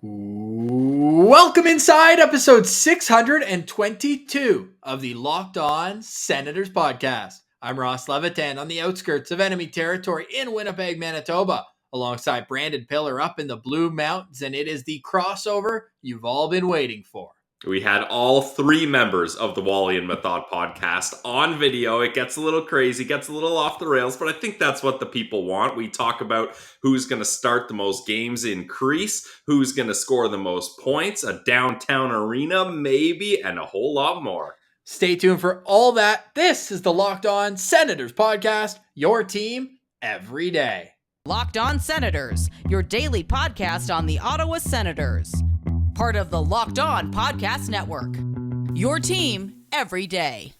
Welcome inside episode 622 of the Locked On Senators podcast. I'm Ross Levitan on the outskirts of enemy territory in Winnipeg, Manitoba, alongside Brandon Piller up in the Blue Mountains, and it is the crossover you've all been waiting for. We had all three members of the Wally and Methot podcast on video. It gets a little crazy, gets a little off the rails, but I think that's what the people want. We talk about who's going to start the most games in crease, who's going to score the most points, a downtown arena maybe, and a whole lot more. Stay tuned for all that. This is the Locked On Senators podcast, your team every day. Locked On Senators, your daily podcast on the Ottawa Senators. Part of the Locked On Podcast Network. Your team every day.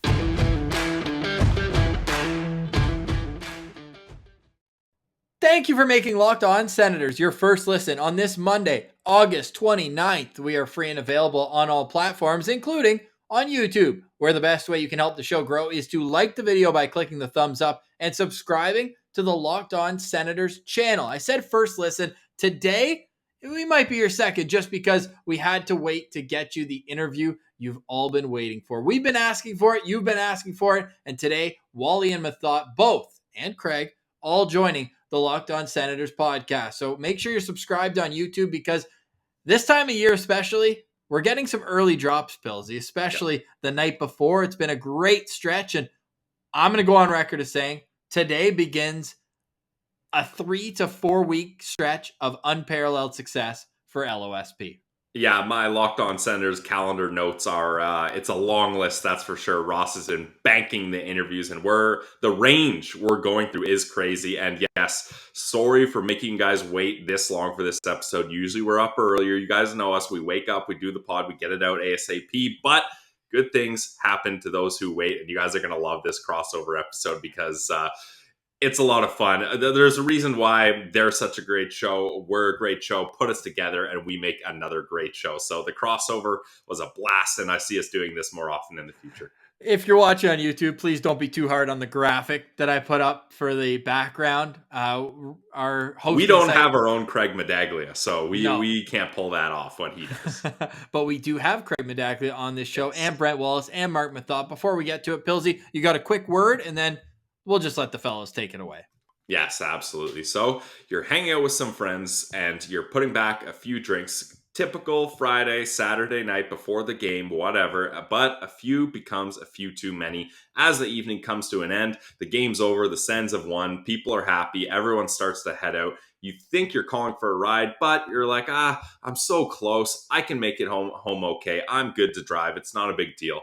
Thank you for making Locked On Senators your first listen on this Monday, August 29th. We are free and available on all platforms, including on YouTube, where the best way you can help the show grow is to like the video by clicking the thumbs up and subscribing to the Locked On Senators channel. I said first listen. Today, we might be your second just because we had to wait to get you the interview you've all been waiting for. We've been asking for it. You've been asking for it. And today, Wally and Methot, both, and Craig, all joining the Locked On Senators podcast. So make sure you're subscribed on YouTube because this time of year especially, we're getting some early drops, Pillsy, especially the night before. It's been a great stretch. And I'm going to go on record as saying today begins a 3 to 4 week stretch of unparalleled success for LOSP. Yeah, my Locked On Senators calendar notes are, it's a long list, that's for sure. Ross is in banking the interviews, and the range we're going through is crazy. And yes, sorry for making you guys wait this long for this episode. Usually we're up earlier. You guys know us. We wake up, we do the pod, we get it out ASAP, but good things happen to those who wait. And you guys are going to love this crossover episode because, it's a lot of fun. There's a reason why they're such a great show. We're a great show. Put us together and we make another great show. So the crossover was a blast, and I see us doing this more often in the future. If you're watching on YouTube, please don't be too hard on the graphic that I put up for the background. Our host, we don't have our own Craig Medaglia, so we can't pull that off when he does. But we do have Craig Medaglia on this show, and Brent, Wallace, and Marc Methot. Before we get to it, Pillsy, you got a quick word, and then we'll just let the fellows take it away. Yes, absolutely. So you're hanging out with some friends and you're putting back a few drinks. Typical Friday, Saturday night before the game, whatever. But a few becomes a few too many. As the evening comes to an end, the game's over, the Sens have won, people are happy, everyone starts to head out. You think you're calling for a ride, but you're like, I'm so close. I can make it home okay. I'm good to drive. It's not a big deal.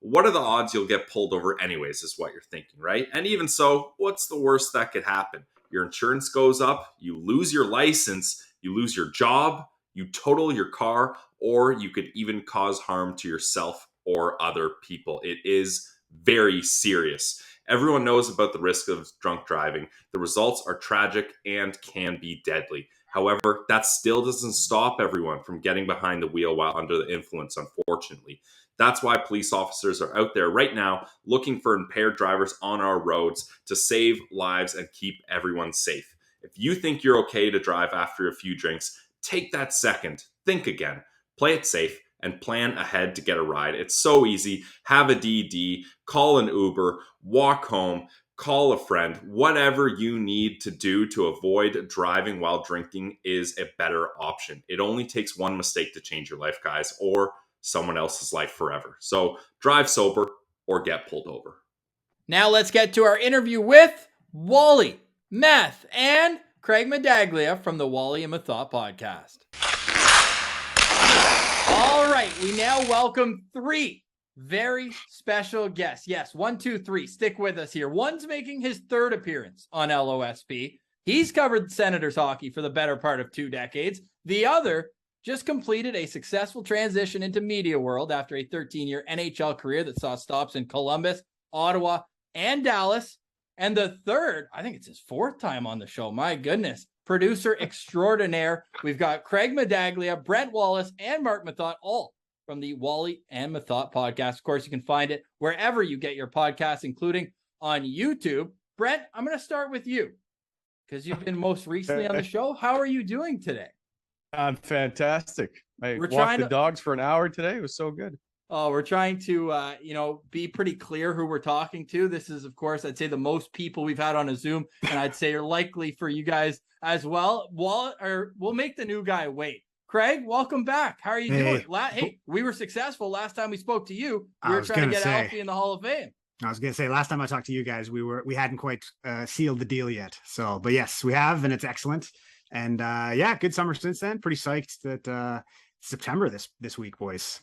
What are the odds you'll get pulled over anyways is what you're thinking, right? And even so, what's the worst that could happen? Your insurance goes up, you lose your license, you lose your job, you total your car, or you could even cause harm to yourself or other people. It is very serious. Everyone knows about the risk of drunk driving. The results are tragic and can be deadly. However, that still doesn't stop everyone from getting behind the wheel while under the influence, unfortunately. That's why police officers are out there right now looking for impaired drivers on our roads to save lives and keep everyone safe. If you think you're okay to drive after a few drinks, take that second, think again, play it safe, and plan ahead to get a ride. It's so easy. Have a DD, call an Uber, walk home, call a friend. Whatever you need to do to avoid driving while drinking is a better option. It only takes one mistake to change your life, guys, or someone else's life forever. So drive sober or get pulled over. Now let's get to our interview with Wally, Meth, and Craig Medaglia from the Wally and Methot podcast. All right, we now welcome three very special guests. Yes, 1, 2, 3. Stick with us here. One's making his third appearance on LOSP. He's covered Senators hockey for the better part of 2 decades. The other just completed a successful transition into media world after a 13-year NHL career that saw stops in Columbus, Ottawa, and Dallas. And the third, I think it's his 4th time on the show. My goodness. Producer extraordinaire. We've got Craig Medaglia, Brent, Wallace, and Marc Methot, all from the Wally and Methot podcast. Of course, you can find it wherever you get your podcasts, including on YouTube. Brent, I'm going to start with you because you've been most recently on the show. How are you doing today? I'm fantastic. I We're walked trying the to- dogs for an hour today. It was so good. Oh, we're trying to, be pretty clear who we're talking to. This is, of course, I'd say the most people we've had on a Zoom, and I'd say are likely for you guys as well. We'll make the new guy wait. Craig, welcome back. How are you doing? Hey, we were successful last time we spoke to you. We were trying to get Alfie in the Hall of Fame. I was going to say, last time I talked to you guys, we hadn't quite sealed the deal yet. So, but yes, we have, and it's excellent. And good summer since then. Pretty psyched that September this week, boys.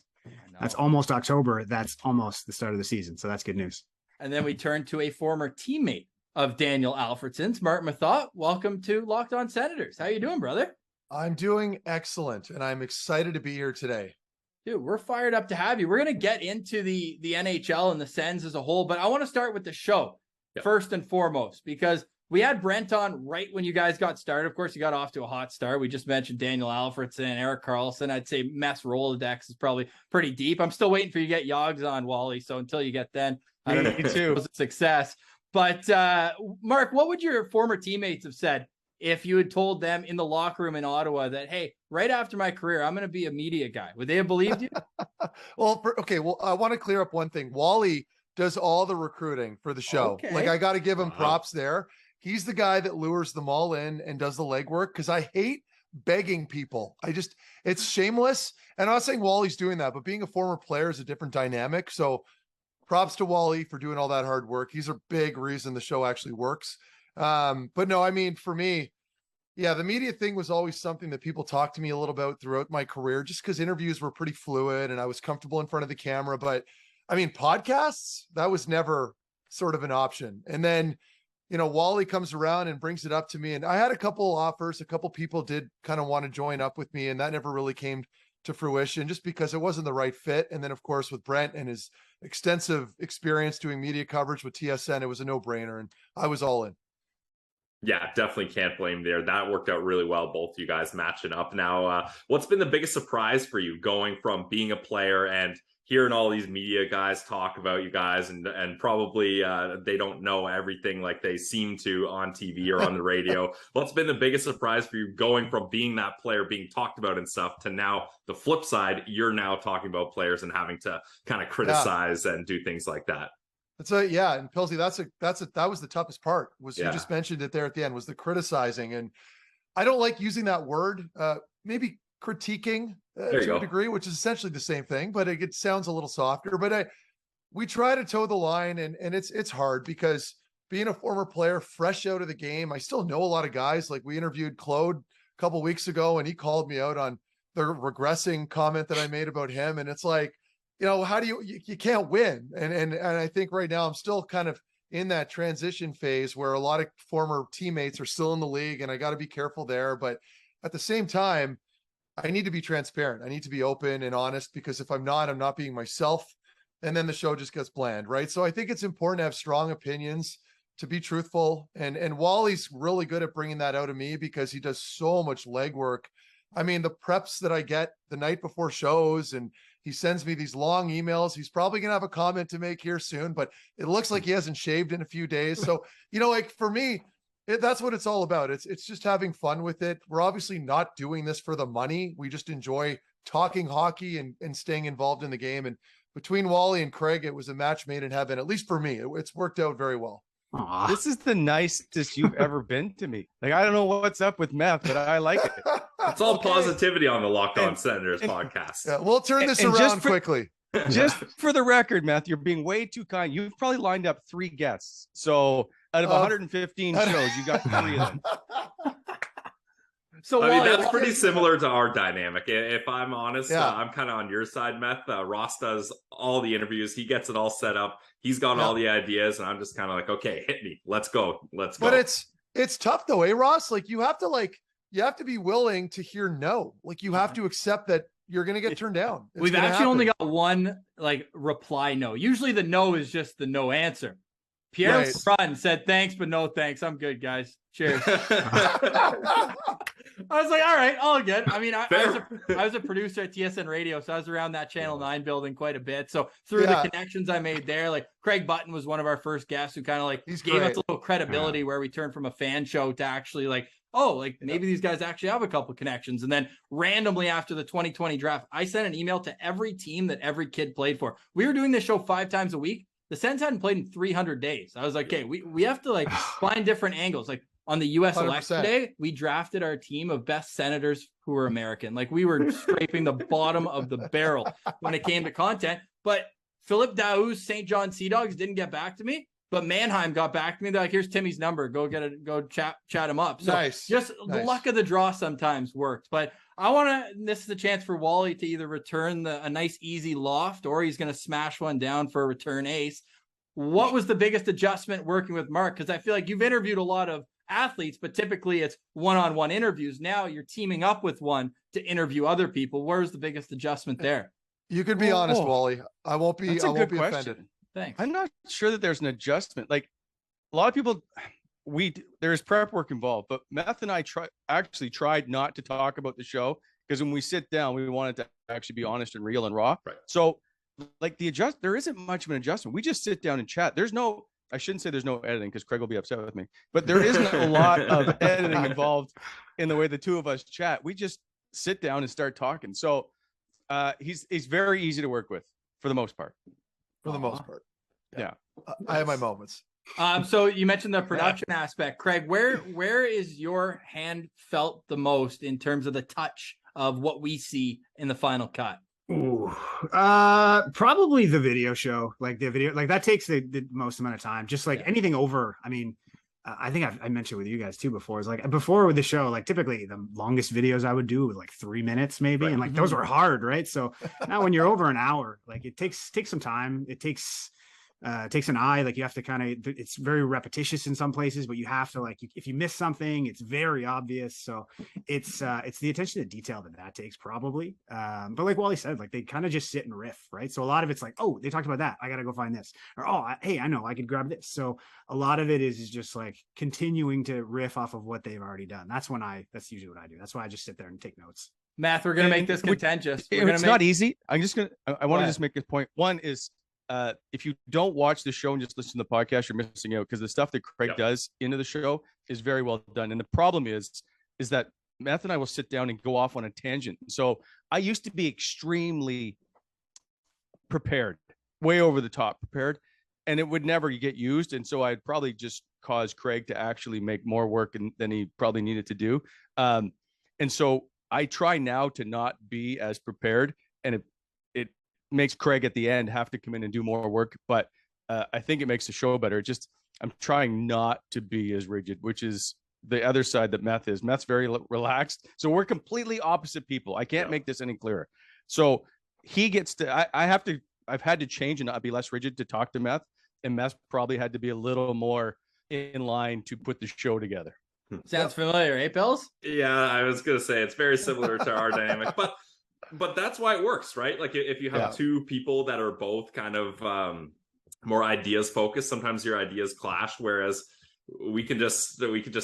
That's almost October. That's almost the start of the season. So that's good news. And then we turn to a former teammate of Daniel Alfredson's, Marc Methot. Welcome to Locked On Senators. How you doing, brother? I'm doing excellent, and I'm excited to be here today. Dude, we're fired up to have you. We're going to get into the NHL and the Sens as a whole, but I want to start with the show first and foremost, because we had Brent on right when you guys got started. Of course, you got off to a hot start. We just mentioned Daniel Alfredson, Erik Karlsson. I'd say Meth's Rolodex is probably pretty deep. I'm still waiting for you to get Yogs on, Wally. So until you get then, I don't know if it was a success. But Marc, what would your former teammates have said if you had told them in the locker room in Ottawa that, hey, right after my career, I'm going to be a media guy? Would they have believed you? Well, I want to clear up one thing. Wally does all the recruiting for the show. Okay. Like, I got to give him props there. He's the guy that lures them all in and does the legwork, because I hate begging people. It's shameless. And I'm not saying Wally's doing that, but being a former player is a different dynamic. So props to Wally for doing all that hard work. He's a big reason the show actually works. But no, I mean, for me, the media thing was always something that people talked to me a little about throughout my career, just because interviews were pretty fluid and I was comfortable in front of the camera. But I mean, podcasts, that was never sort of an option. And then, Wally comes around and brings it up to me, and I had a couple offers. A couple people did kind of want to join up with me, and that never really came to fruition just because it wasn't the right fit. And then, of course, with Brent and his extensive experience doing media coverage with TSN, it was a no-brainer, and I was all in. Yeah, definitely can't blame there. That worked out really well, both you guys matching up. Now, what's been the biggest surprise for you going from being a player and hearing all these media guys talk about you guys, and probably they don't know everything like they seem to on TV or on the radio? What's been the biggest surprise for you going from being that player, being talked about and stuff, to now the flip side, you're now talking about players and having to kind of criticize and do things like that? And Pilsy, that was the toughest part. You just mentioned it there at the end, was the criticizing. And I don't like using that word, maybe critiquing to a degree, which is essentially the same thing, but it sounds a little softer. But we try to toe the line, and it's hard, because being a former player fresh out of the game, I still know a lot of guys. Like, we interviewed Claude a couple of weeks ago, and he called me out on the regressing comment that I made about him. And it's like, how do you can't win. And I think right now I'm still kind of in that transition phase where a lot of former teammates are still in the league, and I got to be careful there. But at the same time, I need to be transparent. I need to be open and honest, because if I'm not being myself, and then the show just gets bland, right? So I think it's important to have strong opinions, to be truthful. And Wally's really good at bringing that out of me, because he does so much legwork. I mean, the preps that I get the night before shows, and he sends me these long emails. He's probably going to have a comment to make here soon, but it looks like he hasn't shaved in a few days. So, like, for me, that's what it's all about. It's just having fun with it. We're obviously not doing this for the money. We just enjoy talking hockey and staying involved in the game. And between Wally and Craig, it was a match made in heaven, at least for me. It's worked out very well. Aww. This is the nicest you've ever been to me. Like, I don't know what's up with Meth, but I like it. It's all positivity on the Locked On Senators podcast. Yeah, we'll turn this around quickly. Just for the record, Meth, you're being way too kind. You've probably lined up 3 guests. So out of 115 shows, you got 3 of them. So I mean, that's pretty similar to our dynamic. If I'm honest, Yeah. I'm kind of on your side, Meth. Ross does all the interviews. He gets it all set up. He's got all the ideas, and I'm just kind of like, okay, hit me. Let's go. But it's tough though, Ross? Like, you have to be willing to hear no. Like, you have to accept that you're going to get turned down. We've actually only got one reply no. Usually the no is just the no answer. Pierre Run said, thanks, but no thanks. I'm good, guys. Cheers. I was like, all right, all good. I mean, I was a producer at TSN Radio, so I was around that Channel 9 building quite a bit. So through the connections I made there, like Craig Button was one of our first guests who kind of gave us a little credibility where we turned from a fan show to actually oh, like maybe these guys actually have a couple connections. And then randomly after the 2020 draft, I sent an email to every team that every kid played for. We were doing this show 5 times a week. The Sens hadn't played in 300 days. I was like, okay, we have to like find different angles. Like on the U.S. 100%. election day, we drafted our team of best senators who were American. Like we were scraping the bottom of the barrel when it came to content. But Philip Daouz's St. John Sea Dogs didn't get back to me. But Mannheim got back to me. They're like, here's Timmy's number. Go get it. Go chat him up. So the luck of the draw sometimes worked. But I want to, this is a chance for Wally to either return a nice easy loft or he's going to smash one down for a return ace. What was the biggest adjustment working with Marc? Because I feel like you've interviewed a lot of athletes, but typically it's one-on-one interviews. Now you're teaming up with one to interview other people. Where's the biggest adjustment there? You can be honest, Wally. I won't be offended. Thanks. I'm not sure that there's an adjustment. Like a lot of people, there's prep work involved, but Meth and I tried not to talk about the show because when we sit down, we wanted to actually be honest and real and raw. Right. So like there isn't much of an adjustment. We just sit down and chat. I shouldn't say there's no editing because Craig will be upset with me, but there isn't a lot of editing involved in the way the two of us chat. We just sit down and start talking. So he's very easy to work with for the most part. For the most part. Yeah. I have my moments. So you mentioned the production aspect. Craig, where is your hand felt the most in terms of the touch of what we see in the final cut? Ooh, probably the video show. Like the video, like that takes the most amount of time. Just like anything over, I mean, I think I mentioned with you guys too before. It's like before with the show, like typically the longest videos I would do was like 3 minutes maybe, and like those were hard, right? So now when you're over an hour, like it takes some time. It takes an eye. Like you have to kind of, it's very repetitious in some places, but you have to like, if you miss something, it's very obvious. So it's the attention to detail that takes probably. But like Wally said, like they kind of just sit and riff, right? So a lot of it's like, oh, they talked about that, I got to go find this, or hey, I know I could grab this. So a lot of it is just like continuing to riff off of what they've already done. That's usually what I do. That's why I just sit there and take notes. Meth, we're going to make this contentious. It's not easy. I want to just make this point. One is, if you don't watch the show and just listen to the podcast, you're missing out because the stuff that Craig does into the show is very well done. And the problem is that Meth and I will sit down and go off on a tangent. So I used to be extremely prepared, way over the top prepared, and it would never get used. And so I'd probably just cause Craig to actually make more work than he probably needed to do. And so I try now to not be as prepared, and it makes Craig at the end have to come in and do more work, but I think it makes the show better. I'm trying not to be as rigid, which is the other side that Meth is. Meth's very relaxed, so we're completely opposite people. I can't make this any clearer. So he gets to, I've had to change and not be less rigid to talk to Meth, and Meth probably had to be a little more in line to put the show together. Sounds familiar, eh, Pills? Yeah, I was gonna say it's very similar to our dynamic, but that's why it works, right? Like if you have two people that are both kind of more ideas focused, sometimes your ideas clash, whereas we can just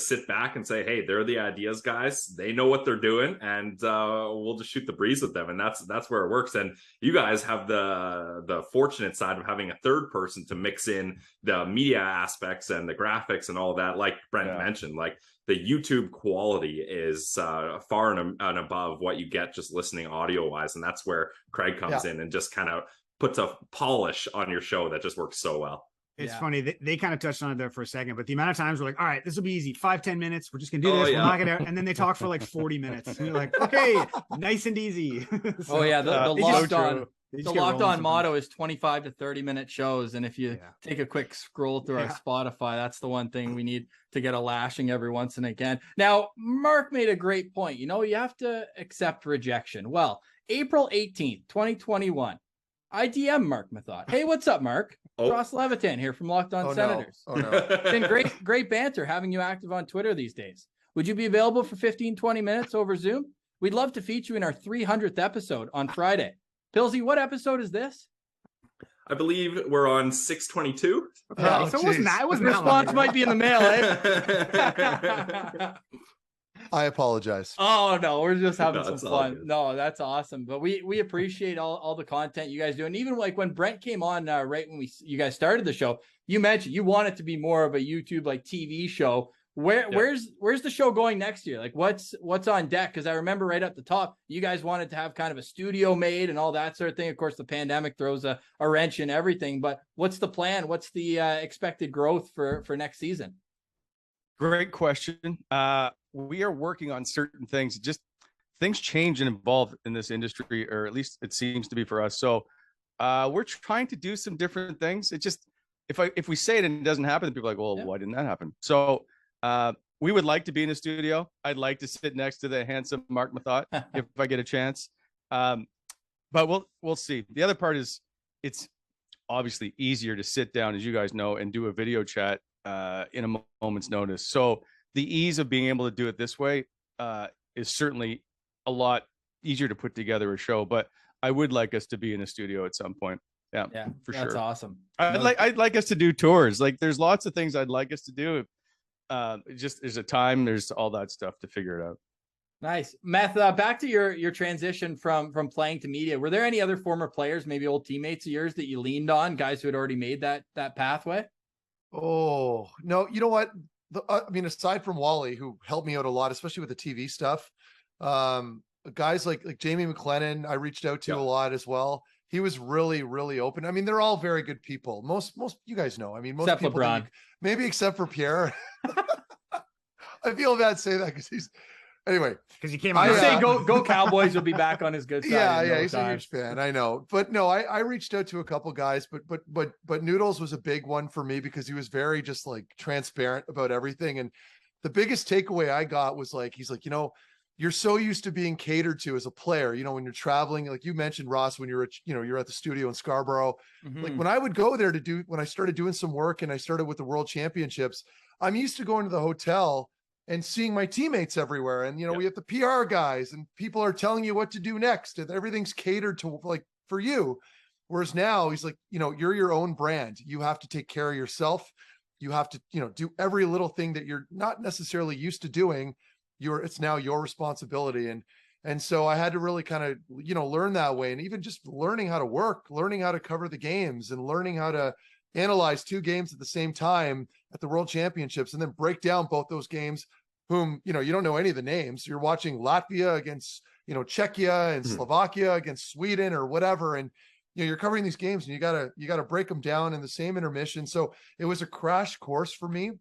sit back and say, hey, they're the ideas guys, they know what they're doing, and we'll just shoot the breeze with them. And that's where it works. And you guys have the fortunate side of having a third person to mix in the media aspects and the graphics and all that, like Brent mentioned. Like the YouTube quality is far and above what you get just listening audio wise, and that's where Craig comes in and just kind of puts a polish on your show that just works so well. It's funny. They kind of touched on it there for a second, but the amount of times we're like, all right, this will be easy. 5-10 minutes. We're just going to do this. We'll knock it out. And then they talk for like 40 minutes. And you're like, okay, nice and easy. So, the locked on motto is 25 to 30 minute shows. And if you take a quick scroll through our Spotify, that's the one thing we need to get a lashing every once and again. Now, Marc made a great point. You have to accept rejection. Well, April 18th, 2021, I DM Marc Methot. Hey, what's up, Marc? Ross Levitan here from Locked On Senators. No. It's been great banter having you active on Twitter these days. Would you be available for 15-20 minutes over Zoom? We'd love to feature you in our 300th episode on Friday. Pilsy, what episode is this? I believe we're on 622. So it wasn't that. It wasn't response might be in the mail, eh? I apologize. Oh no, we're just having some fun. No, that's awesome. But we appreciate all the content you guys do. And even like when Brent came on right when you guys started the show, you mentioned you want it to be more of a YouTube like TV show Where's the show going next year? Like what's on deck? Because I remember right at the top, you guys wanted to have kind of a studio made and all that sort of thing. Of course, the pandemic throws a wrench in everything. But what's the plan? What's the expected growth for next season? Great question. We are working on certain things. Just things change and evolve in this industry, or at least it seems to be for us. So we're trying to do some different things. It just, if we say it and it doesn't happen, then people are like, well, why didn't that happen? So we would like to be in a studio. I'd like to sit next to the handsome Marc Methot if I get a chance. But we'll see. The other part is it's obviously easier to sit down, as you guys know, and do a video chat in a moment's notice. So the ease of being able to do it this way is certainly a lot easier to put together a show. But I would like us to be in a studio at some point. Yeah, for sure. That's awesome. I'd like us to do tours. Like there's lots of things I'd like us to do. Just there's a time, there's all that stuff to figure it out. Nice. Meth, back to your transition from playing to media. Were there any other former players, maybe old teammates of yours that you leaned on, guys who had already made that pathway? Oh, no, you know what? I mean, aside from Wally, who helped me out a lot, especially with the TV stuff, guys like Jamie McLennan, I reached out to a lot as well. He was really, really open. I mean, they're all very good people. Most you guys know. I mean, most except people, maybe except for Pierre. I feel bad saying that because he's anyway. Because he came. I say go Cowboys. Will be back on his good side. Yeah, he's a huge fan. I know, but no, I reached out to a couple guys, but Noodles was a big one for me because he was very just like transparent about everything. And the biggest takeaway I got was like, he's like, you're so used to being catered to as a player, when you're traveling, like you mentioned, Ross, when you're at the studio in Scarborough, like when I would go there when I started doing some work and I started with the World Championships, I'm used to going to the hotel and seeing my teammates everywhere. And, we have the PR guys and people are telling you what to do next and everything's catered to like for you. Whereas now he's like, you're your own brand. You have to take care of yourself. You have to, do every little thing that you're not necessarily used to doing. It's now your responsibility. And so I had to really kind of, learn that way. And even just learning how to work, learning how to cover the games and learning how to analyze two games at the same time at the World Championships and then break down both those games whom, you don't know any of the names. You're watching Latvia against, Czechia and Slovakia against Sweden or whatever. And, you're covering these games and you gotta break them down in the same intermission. So it was a crash course for me.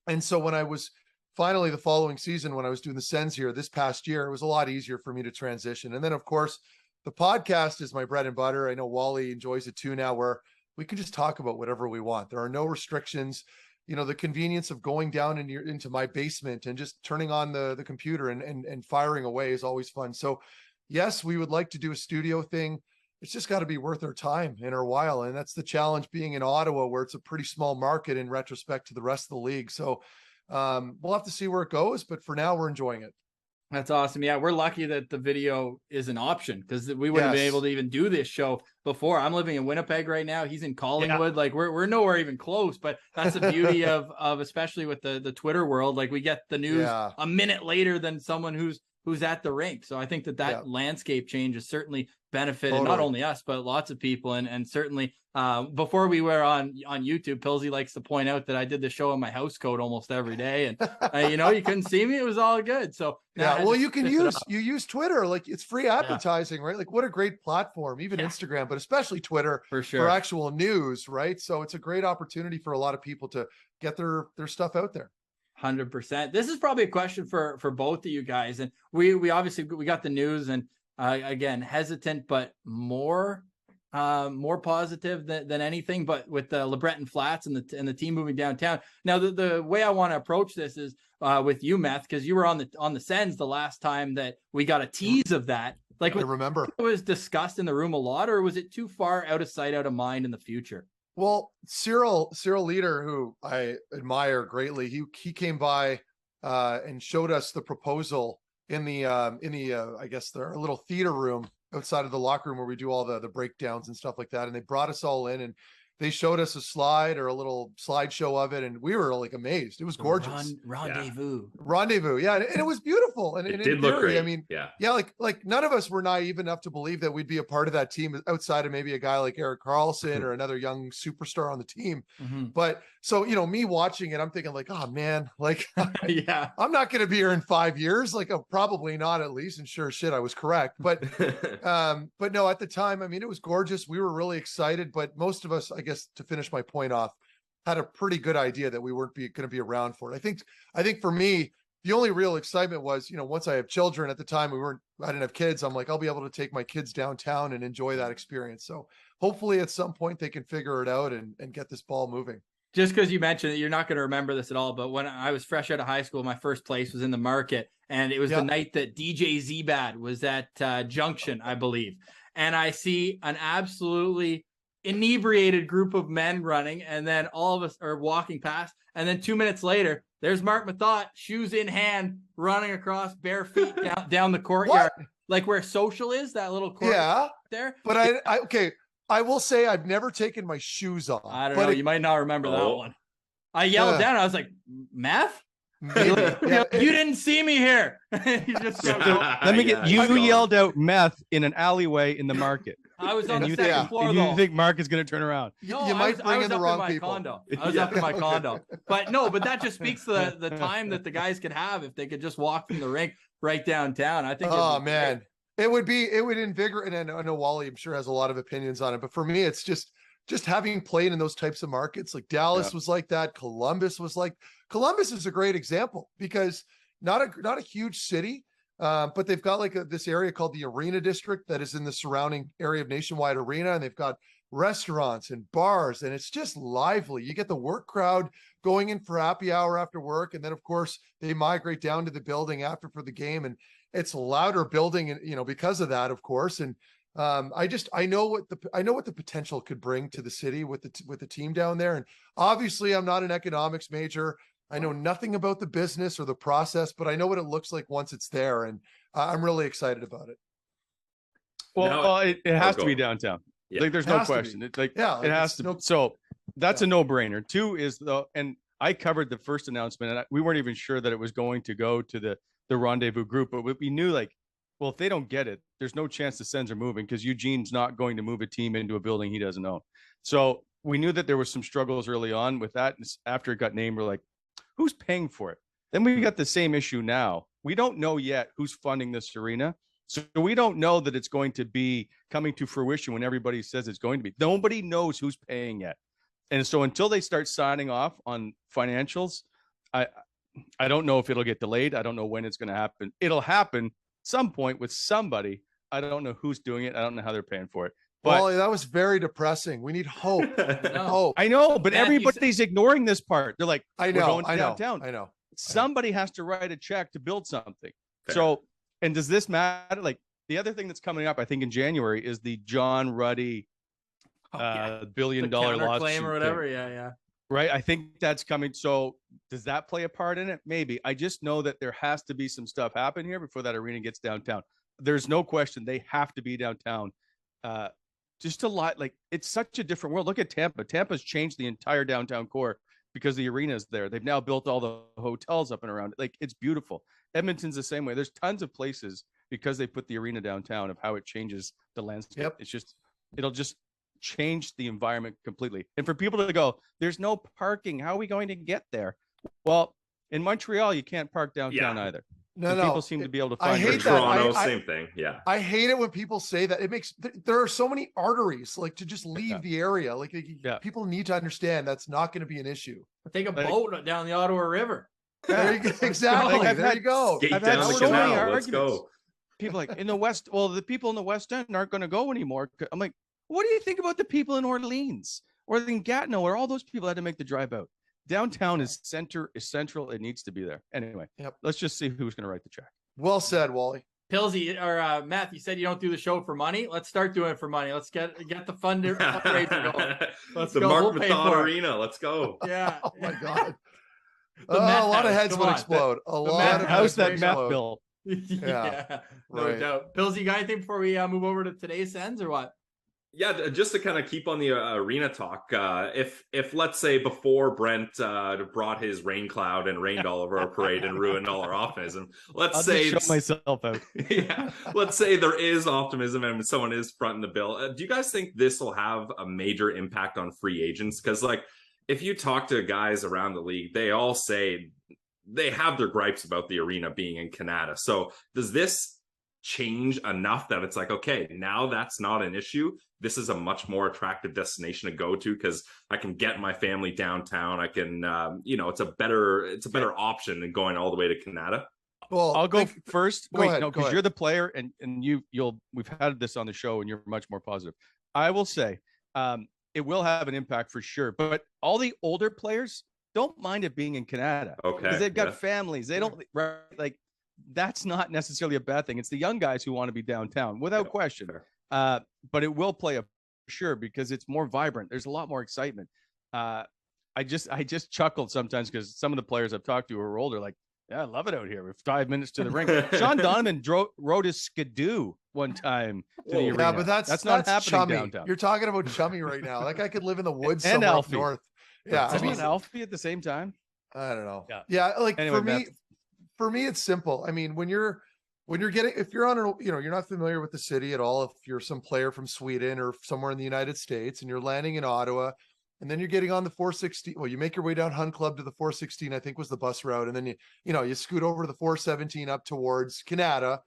And so when I was finally the following season, when I was doing the Sens here this past year, it was a lot easier for me to transition. And then of course the podcast is my bread and butter. I know Wally enjoys it too now, where we can just talk about whatever we want. There are no restrictions. The convenience of going down into my basement and just turning on the computer and firing away is always fun. So yes, we would like to do a studio thing. It's just got to be worth our time and our while. And that's the challenge being in Ottawa, where it's a pretty small market in retrospect to the rest of the league. So we'll have to see where it goes, but for now we're enjoying it. That's awesome. Yeah, we're lucky that the video is an option because we wouldn't have been able to even do this show before. I'm living in Winnipeg right now. He's in Collingwood. Like we're nowhere even close, but that's the beauty of especially with the Twitter world. Like we get the news a minute later than someone who's at the rink. So I think that landscape change has certainly benefited not only us, but lots of people. And certainly before we were on YouTube, Pilsy likes to point out that I did the show in my house coat almost every day. And, you couldn't see me. It was all good. So well, you use Twitter. Like it's free advertising, right? Like what a great platform, even Instagram, but especially Twitter for actual news, right? So it's a great opportunity for a lot of people to get their stuff out there. 100%. This is probably a question for both of you guys. And we obviously got the news and again, hesitant, but more positive than anything, but with the LeBreton Flats and the team moving downtown. Now, the way I want to approach this is with you, Meth, because you were on the Sens the last time that we got a tease of that. Like, I remember it was discussed in the room a lot, or was it too far out of sight, out of mind in the future? Well, Cyril Leader, who I admire greatly, he came by and showed us the proposal in the I guess their little theater room outside of the locker room where we do all the breakdowns and stuff like that. And they brought us all in and they showed us a slide or a little slideshow of it, and we were like amazed. It was gorgeous. Rendezvous. Yeah. And it was beautiful. And it in did look theory, great. I mean, yeah, like none of us were naive enough to believe that we'd be a part of that team outside of maybe a guy like Erik Karlsson or another young superstar on the team. But so, me watching it, I'm thinking like, oh man, like, yeah, I'm not going to be here in 5 years. Like, probably not, at least. And sure shit, I was correct. But no, at the time, I mean, it was gorgeous. We were really excited, but most of us, I guess, to finish my point off, had a pretty good idea that we weren't going to be around for it. I think for me, the only real excitement was, once I have children. At the time I didn't have kids. I'm like, I'll be able to take my kids downtown and enjoy that experience. So hopefully at some point they can figure it out and get this ball moving. Just because you mentioned that, you're not going to remember this at all, but when I was fresh out of high school, my first place was in the Market, and it was the night that DJ Z-Bad was at Junction, I believe. And I see an absolutely inebriated group of men running, and then all of us are walking past, and then 2 minutes later, there's Marc Methot, shoes in hand, running across bare feet down the courtyard, like where Social is, that little court there. But I will say I've never taken my shoes off. I don't know. You might not remember that one. I yelled down. I was like, Meth? You didn't see me here. You yelled out Meth in an alleyway in the Market. I was on the second floor, though. You think Mark is going to turn around? No, you might bring in the wrong people. I was up in my condo. But that just speaks to the time that the guys could have if they could just walk from the rink right downtown. I think. Oh, man. It would invigorate. And I know Wally, I'm sure, has a lot of opinions on it. But for me, it's just having played in those types of markets. Like Dallas was like that. Columbus is a great example because not a huge city. But they've got like this area called the Arena District that is in the surrounding area of Nationwide Arena. And they've got restaurants and bars, and it's just lively. You get the work crowd going in for happy hour after work. And then of course they migrate down to the building after for the game. And it's a louder building, and because of that, of course. And I know what the potential could bring to the city with the team down there. And obviously I'm not an economics major. I know nothing about the business or the process, but I know what it looks like once it's there. And I'm really excited about it. Well, it has to be downtown. Yeah. Like there's no question. It's like, it has to. So that's a no-brainer. Two is and I covered the first announcement, and we weren't even sure that it was going to go to the Rendezvous group, but we knew like, well, if they don't get it, there's no chance the Sens are moving because Eugene's not going to move a team into a building he doesn't own. So we knew that there was some struggles early on with that. And after it got named, we're like, who's paying for it? Then we got the same issue now. We don't know yet who's funding this arena. So we don't know that it's going to be coming to fruition when everybody says it's going to be. Nobody knows who's paying yet. And so until they start signing off on financials, I don't know if it'll get delayed. I don't know when it's going to happen. It'll happen some point with somebody. I don't know who's doing it. I don't know how they're paying for it. But Wally, that was very depressing. We need hope. Hope. I know, but everybody's ignoring this part. They're like, I know, we're going to downtown. I know. Somebody has to write a check to build something. Fair. So, and does this matter? Like the other thing that's coming up, I think in January, is the John Ruddy $1 billion lawsuit claim or whatever. Yeah. Right. I think that's coming. So does that play a part in it? Maybe. I just know that there has to be some stuff happen here before that arena gets downtown. There's no question they have to be downtown. Just a lot. Like it's such a different world. Look at Tampa. Tampa's changed the entire downtown core because the arena's there. They've now built all the hotels up and around it. Like it's beautiful. Edmonton's the same way. There's tons of places because they put the arena downtown of how it changes the landscape. Yep. It'll just change the environment completely. And for people to go, there's no parking. How are we going to get there? Well, in Montreal, you can't park downtown either. No. People seem to be able to find. I hate that. Toronto, same thing. Yeah. I hate it when people say that. It makes there are so many arteries like to just leave the area. Like people need to understand that's not going to be an issue. Take a boat down the Ottawa River. There you go. Exactly. There you go. I've had so many arguments. Go. People like in the West. Well, the people in the West End aren't going to go anymore. I'm like, what do you think about the people in Orleans or in Gatineau, where all those people had to make the drive out? Downtown is central. It needs to be there. Anyway, let's just see who's going to write the check. Well said, Wally. Pilsy or Meth, you said you don't do the show for money. Let's start doing it for money. Let's get the fundraiser going. Let's the go. Marc Methot Arena. Let's go. Yeah. Oh my God. A lot of heads would explode. How's that Meth bill? Yeah. No doubt. Pilsy, you got anything before we move over to today's Sens or what? Yeah, just to kind of keep on the arena talk, if let's say before Brent brought his rain cloud and rained all over our parade and ruined all our optimism, I'll just show myself out. Yeah, let's say there is optimism and someone is fronting the bill. Do you guys think this will have a major impact on free agents? Because like, if you talk to guys around the league, they all say they have their gripes about the arena being in Canada. So does this change enough that it's like, okay, now that's not an issue? This is a much more attractive destination to go to because I can get my family downtown. I can, it's a better option than going all the way to Canada. Well, I'll go first. Go ahead, because you're the player, and we've had this on the show, and you're much more positive. I will say, it will have an impact for sure. But all the older players don't mind it being in Canada, okay, because they've got families. They don't like. That's not necessarily a bad thing. It's the young guys who want to be downtown, without question. But it will play a sure because it's more vibrant. There's a lot more excitement. I just chuckled sometimes because some of the players I've talked to who are older, like, yeah, I love it out here. We're 5 minutes to the rink. Sean Donovan rode his skidoo one time to the arena. Yeah, but that's not happening chummy. downtown. You're talking about chummy right now. That guy could live in the woods And somewhere up Alfie. north. Yeah, I mean, Alfie at the same time. I don't know. Yeah. Like Anyway, for me, it's simple. I mean, if you're on you're not familiar with the city at all. If you're some player from Sweden or somewhere in the United States and you're landing in Ottawa, and then you're getting on the 416, well, you make your way down Hun Club to the 416, I think was the bus route. And then you scoot over to the 417 up towards Canada.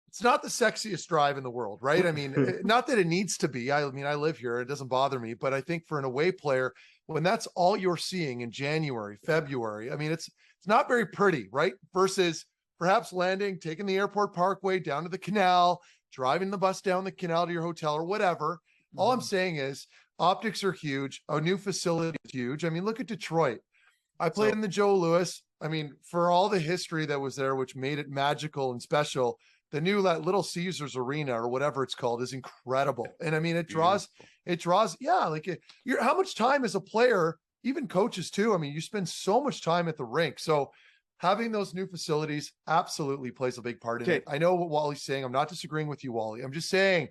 It's not the sexiest drive in the world, right? I mean, not that it needs to be. I mean, I live here. It doesn't bother me. But I think for an away player, when that's all you're seeing in January, February, I mean, it's not very pretty, right? Versus perhaps landing, taking the airport parkway down to the canal, driving the bus down the canal to your hotel or whatever. All I'm saying is optics are huge. A new facility is huge. I mean, look at Detroit. I played in the Joe Louis. I mean, for all the history that was there, which made it magical and special, the new Little Caesars Arena or whatever it's called is incredible. And I mean, it draws, yeah, like how much time as a player, even coaches too. I mean, you spend so much time at the rink. So having those new facilities absolutely plays a big part in it. I know what Wally's saying. I'm not disagreeing with you, Wally. I'm just saying,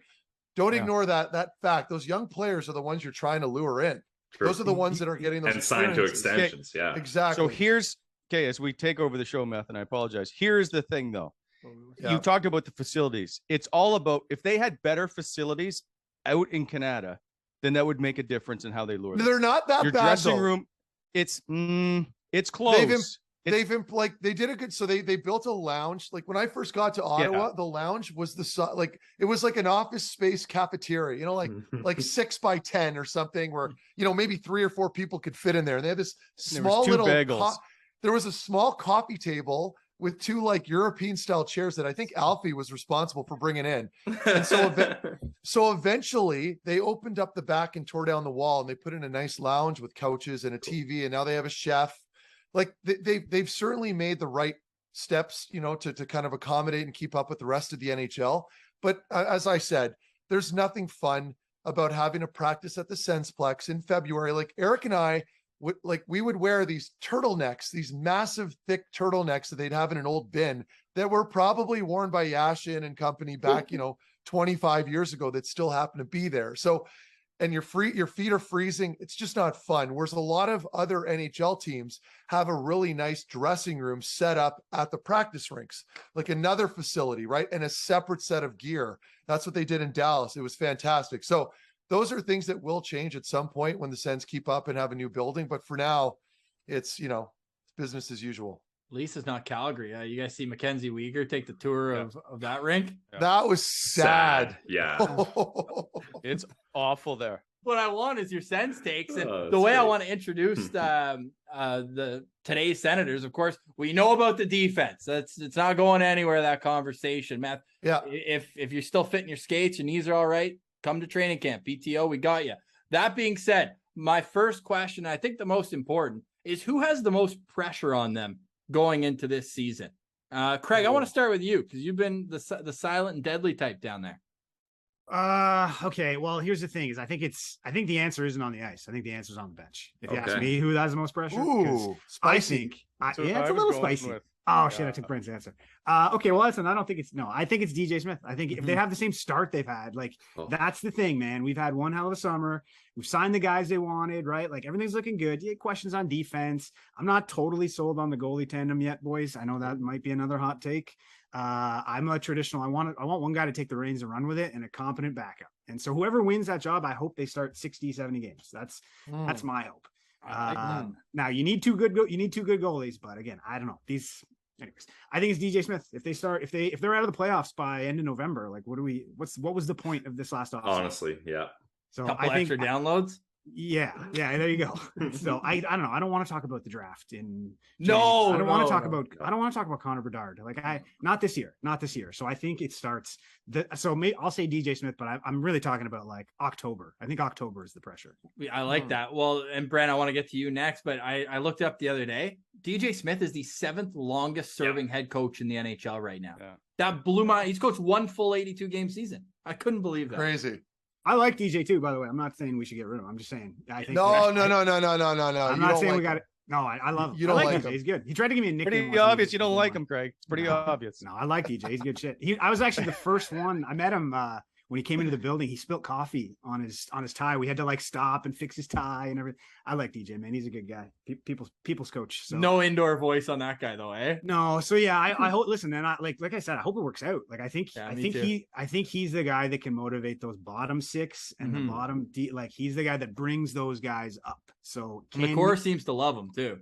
don't ignore that fact. Those young players are the ones you're trying to lure in. True. Those are the ones that are getting those and signed to extensions. Okay. Yeah, exactly. So as we take over the show, Meth, and I apologize. Here's the thing, though. Yeah. You talked about the facilities. It's all about if they had better facilities out in Canada, then that would make a difference in how they lure them. They're not that Your bad. Dressing though. Room, it's close. They did a good. So they built a lounge. Like when I first got to Ottawa, the lounge was it was like an office space cafeteria, like 6 by 10 or something where, maybe 3 or 4 people could fit in there. And they had this small little, there was a small coffee table with 2 like European style chairs that I think Alfie was responsible for bringing in. And so eventually they opened up the back and tore down the wall and they put in a nice lounge with couches and a TV. And now they have a chef. Like they've certainly made the right steps, to kind of accommodate and keep up with the rest of the NHL. But as I said, there's nothing fun about having a practice at the Sensplex in February. Like Eric and I we would wear these turtlenecks, these massive thick turtlenecks that they'd have in an old bin that were probably worn by Yashin and company back, 25 years ago that still happen to be there. So, and your feet are freezing. It's just not fun. Whereas a lot of other NHL teams have a really nice dressing room set up at the practice rinks, like another facility, right? And a separate set of gear. That's what they did in Dallas. It was fantastic. So those are things that will change at some point when the Sens keep up and have a new building. But for now, it's, business as usual. At least it's not Calgary. You guys see Mackenzie Weegar take the tour of that rink? Yeah. That was sad. Yeah. It's awful there. What I want is your Sens takes. And the way great. I want to introduce the today's Senators, of course, we know about the defense. It's not going anywhere, that conversation, Meth. Yeah. If you're still fitting your skates, your knees are all right, come to training camp. PTO, we got you. That being said, my first question, I think the most important, is who has the most pressure on them going into this season? Craig, I want to start with you because you've been the silent and deadly type down there. Okay. Well, here's the thing: I think the answer isn't on the ice. I think the answer is on the bench. If you ask me, who has the most pressure? Ooh, spicy. It's a little spicy. Oh shit! I took Brent's answer. Okay, well, listen, I think it's DJ Smith. I think if they have the same start they've had, like that's the thing, man. We've had one hell of a summer. We've signed the guys they wanted, right? Like everything's looking good. You get questions on defense. I'm not totally sold on the goalie tandem yet, boys. I know that might be another hot take. I'm a traditional. I want one guy to take the reins and run with it, and a competent backup. And so whoever wins that job, I hope they start 60, 70 games. That's my hope. Now you need two good goalies, but again, I don't know. Anyways, I think it's DJ Smith. If they're out of the playoffs by end of November, like what was the point of this last offseason? Honestly, yeah. So I think extra downloads. Yeah, there you go. So I don't know. I don't want to talk about the draft I don't want to talk about Connor Bedard. Like not this year. So I think it starts I'll say DJ Smith, but I'm really talking about like October. I think October is the pressure. I like that. Well, and Brent, I want to get to you next, but I looked up the other day. DJ Smith is the 7th longest serving head coach in the NHL right now. Yeah. That blew my. He's coached one full 82 game season. I couldn't believe that. Crazy. I like DJ too, by the way. I'm not saying we should get rid of him. I'm just saying. I think no. I'm not saying we got it. No, I love him. You don't like DJ. him. He's good. He tried to give me a nickname. Pretty obvious. You don't like him, Craig. It's pretty obvious. No, I like DJ. He's good shit. I was actually the first one. I met him when he came into the building. He spilled coffee on his tie. We had to like stop and fix his tie and everything. I like DJ, man. He's a good guy. People's coach. So. No indoor voice on that guy though, eh? No. So yeah, I hope. Listen, man. Like I said, I hope it works out. Like I think he's the guy that can motivate those bottom 6 and the bottom D. Like he's the guy that brings those guys up. So the core seems to love him too.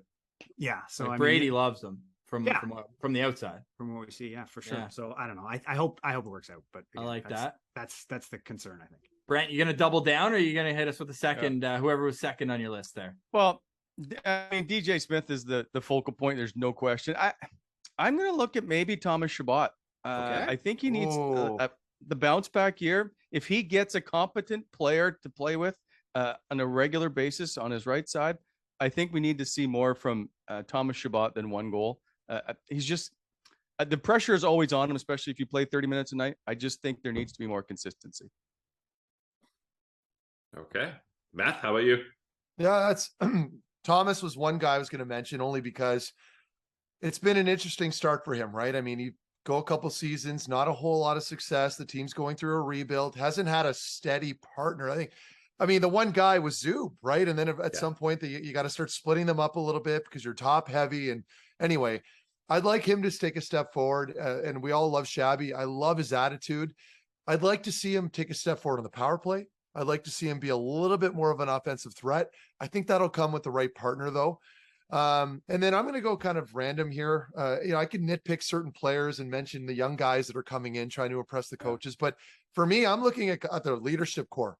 Yeah. So Brady loves him from the outside. From what we see, yeah, for sure. Yeah. So I don't know. I hope it works out. But again, I like that. That's the concern, I think. Brent, you gonna double down, or are you gonna hit us with the second? Whoever was second on your list there. Well, I mean, DJ Smith is the focal point. There's no question. I'm gonna look at maybe Thomas Chabot. Okay. I think he needs the bounce back year. If he gets a competent player to play with on a regular basis on his right side, I think we need to see more from Thomas Chabot than one goal. He's just the pressure is always on him, especially if you play 30 minutes a night. I just think there needs to be more consistency. Okay. Meth, how about you? Yeah, that's Thomas was one guy I was going to mention only because it's been an interesting start for him, right? I mean, you go a couple seasons, not a whole lot of success. The team's going through a rebuild, hasn't had a steady partner. I mean, the one guy was Zub, right? And then at some point you got to start splitting them up a little bit because you're top heavy. And anyway, I'd like him to take a step forward. And we all love Shabby. I love his attitude. I'd like to see him take a step forward on the power play. I'd like to see him be a little bit more of an offensive threat. I think that'll come with the right partner, though. And then I'm going to go kind of random here. I can nitpick certain players and mention the young guys that are coming in, trying to impress the coaches. But for me, I'm looking at the leadership core.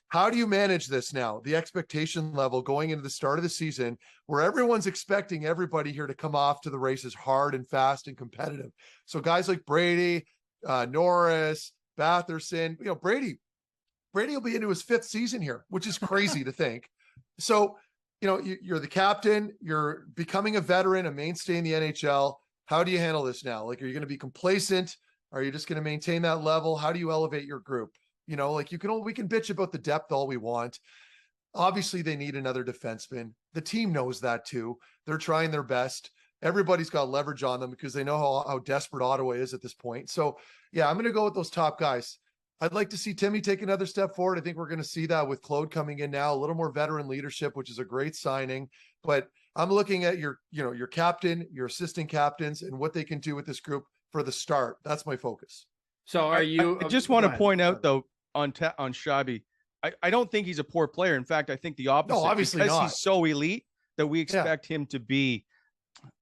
How do you manage this now? The expectation level going into the start of the season where everyone's expecting everybody here to come off to the races hard and fast and competitive. So guys like Brady, Norris, Batherson, Brady will be into his 5th season here, which is crazy to think. So, you're the captain, you're becoming a veteran, a mainstay in the NHL. How do you handle this now? Like, are you going to be complacent? Are you just going to maintain that level? How do you elevate your group? We can bitch about the depth all we want. Obviously, they need another defenseman. The team knows that too. They're trying their best. Everybody's got leverage on them because they know how desperate Ottawa is at this point. So, yeah, I'm going to go with those top guys. I'd like to see Timmy take another step forward. I think we're going to see that with Claude coming in now, a little more veteran leadership, which is a great signing. But I'm looking at your captain, your assistant captains, and what they can do with this group for the start. That's my focus. So are you? I just want to point out though on Shabby, I don't think he's a poor player. In fact, I think the opposite. No, obviously because not. He's so elite that we expect him to be.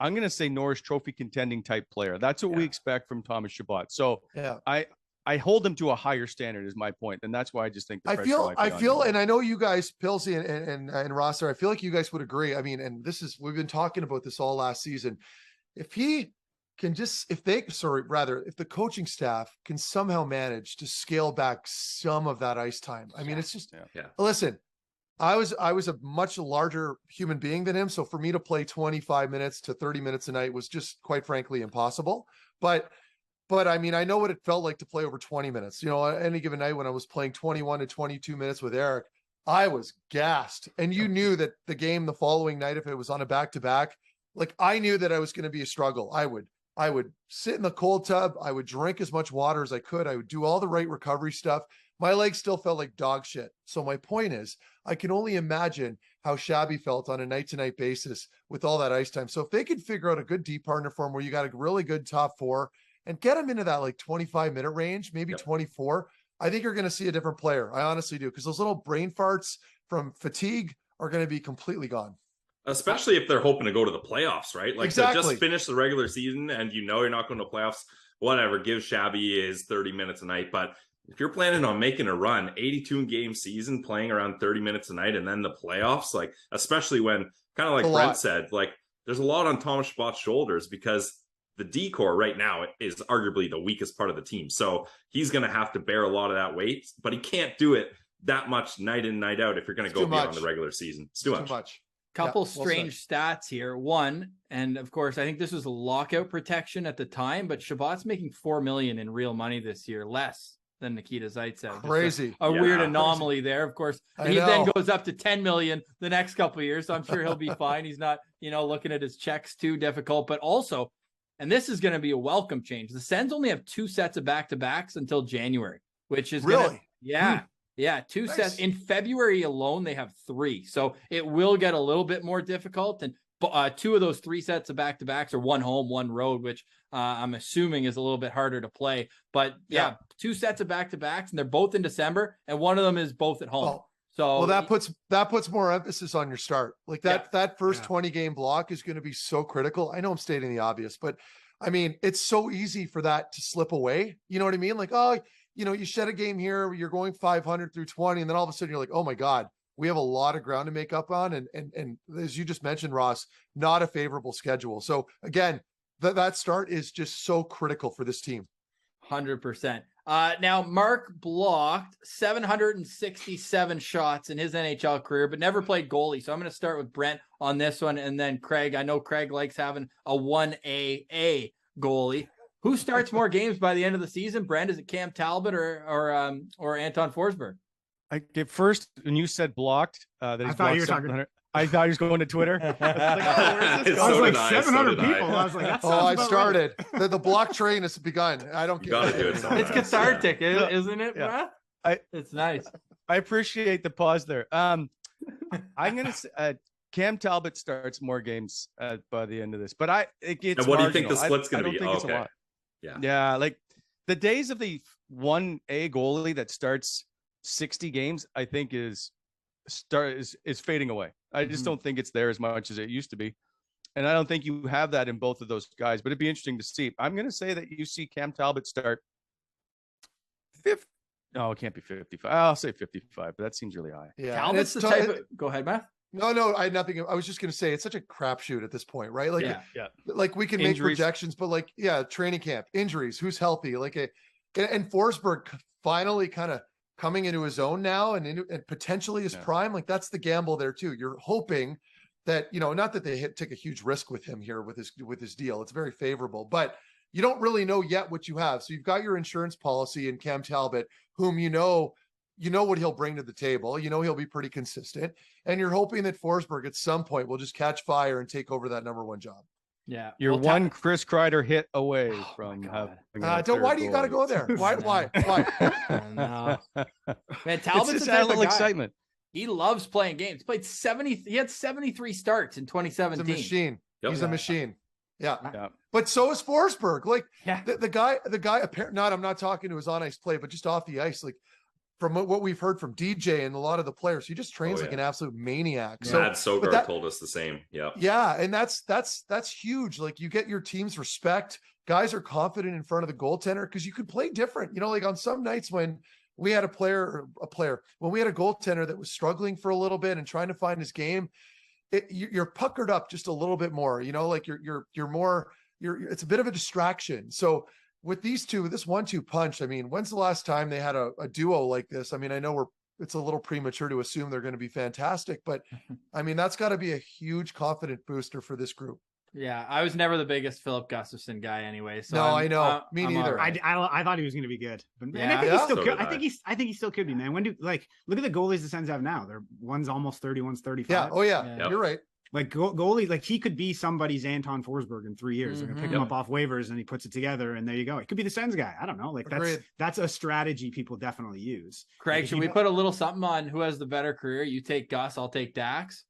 I'm going to say Norris Trophy contending type player. That's what we expect from Thomas Chabot. So I hold him to a higher standard is my point. And that's why I just think I feel, and I know you guys, Pilsy and Rosser, I feel like you guys would agree. I mean, and we've been talking about this all last season. If he can if the coaching staff can somehow manage to scale back some of that ice time. I mean, it's just, listen, I was a much larger human being than him. So for me to play 25 minutes to 30 minutes a night was just quite frankly impossible. But I mean, I know what it felt like to play over 20 minutes. Any given night when I was playing 21 to 22 minutes with Eric, I was gassed. And you knew that the game the following night, if it was on a back-to-back, like I knew that I was going to be a struggle. I would sit in the cold tub. I would drink as much water as I could. I would do all the right recovery stuff. My legs still felt like dog shit. So my point is, I can only imagine how Shabby felt on a night-to-night basis with all that ice time. So if they could figure out a good D partner for him where you got a really good top four and get him into that like 25-minute range, maybe 24, I think you're going to see a different player. I honestly do, because those little brain farts from fatigue are going to be completely gone. Especially if they're hoping to go to the playoffs, right? Like Exactly. to just finish the regular season and you know you're not going to playoffs, whatever, give Shabby his 30 minutes a night. But if you're planning on making a run, 82-game season, playing around 30 minutes a night, and then the playoffs, like, especially when, kind of like Brent said, like, there's a lot on Thomas Chabot's shoulders because the D core right now is arguably the weakest part of the team. So he's going to have to bear a lot of that weight, but he can't do it that much night in, night out if you're going to go beyond the regular season. It's too much. Couple strange stats here. One, and of course, I think this was a lockout protection at the time, but Chabot's making $4 million in real money this year, less than Nikita Zaitsev. Crazy. A weird anomaly there. Of course, he then goes up to 10 million the next couple of years. So I'm sure he'll be fine. He's not, looking at his checks too difficult, but also, and this is going to be a welcome change. The Sens only have 2 sets of back-to-backs until January, which is really, Yeah, 2 sets. In February alone, they have 3. So it will get a little bit more difficult. And 2 of those 3 sets of back-to-backs are 1 home, 1 road, which I'm assuming is a little bit harder to play. But 2 sets of back-to-backs, and they're both in December, and one of them is both at home. So that puts more emphasis on your start. Like that first 20-game block is going to be so critical. I know I'm stating the obvious, but I mean, it's so easy for that to slip away. You know what I mean? Like, you shed a game here, you're going 500 through 20, and then all of a sudden you're like, oh my God, we have a lot of ground to make up on. And as you just mentioned, Ross, not a favorable schedule. So again, that start is just so critical for this team. 100%. Now, Marc blocked 767 shots in his NHL career, but never played goalie. So I'm going to start with Brent on this one. And then Craig, I know Craig likes having a 1AA goalie. Who starts more games by the end of the season? Brent, is it Cam Talbot or Anton Forsberg? First, when you said blocked, that I thought you were talking. I thought he was going to Twitter. I was like, 700 people. I was like, that's I started. Right. The block train has begun. I don't get it. It's cathartic, isn't it? Yeah. It's nice. I appreciate the pause there. I'm going to say Cam Talbot starts more games by the end of this, but it's what marginal. do you think the split's going to be? I don't think it's a lot. Yeah. Like the days of the 1A goalie that starts 60 games, I think is fading away. I just don't think it's there as much as it used to be. And I don't think you have that in both of those guys, but it'd be interesting to see. I'm going to say that you see Cam Talbot start 50. No, it can't be 55. I'll say 55, but that seems really high. Yeah. Talbot's the type of... Go ahead, Matt. No, I had nothing. I was just going to say it's such a crapshoot at this point, right? Like, like we can make projections, but like, training camp, injuries, who's healthy, and Forsberg finally kind of coming into his own now and potentially his prime. Like that's the gamble there too. You're hoping that, not that they take a huge risk with him here with his deal. It's very favorable, but you don't really know yet what you have. So you've got your insurance policy in Cam Talbot, whom you know what he'll bring to the table. He'll be pretty consistent, and you're hoping that Forsberg at some point will just catch fire and take over that number 1 job. Yeah. You're one Chris Kreider hit away from having why do you got to go there? Why? No. Man, Talbot's a little excitement. He loves playing games. He had 73 starts in 2017. He's a machine. He's a machine. Yeah. But so is Forsberg. Like the guy, apparently I'm not talking to his on ice play, but just off the ice, like from what we've heard from DJ and a lot of the players, he just trains like an absolute maniac. So Matt Sogard told us the same. Yeah. Yeah. And that's huge. Like you get your team's respect. Guys are confident in front of the goaltender because you could play different. Like on some nights when we had when we had a goaltender that was struggling for a little bit and trying to find his game, you're puckered up just a little bit more, like you're more, it's a bit of a distraction. So with these two, this 1-2 punch, I mean, when's the last time they had a duo like this? I mean, I know it's a little premature to assume they're going to be fantastic, but I mean, that's got to be a huge confident booster for this group. Yeah, I was never the biggest Philip Gustafsson guy anyway. So I know. Me neither. Right. I thought he was going to be good, but and I think he still could. I think he still could be, man. Look at the goalies the Sens have now. One's almost 30, one's 35. Yeah. Oh yeah. You're right. Like goalie, like he could be somebody's Anton Forsberg in 3 years. They're gonna pick him up off waivers and he puts it together and there you go. It could be the Sens guy. I don't know. Like that's a strategy people definitely use. Craig, should we put a little something on who has the better career? You take Gus, I'll take Dax.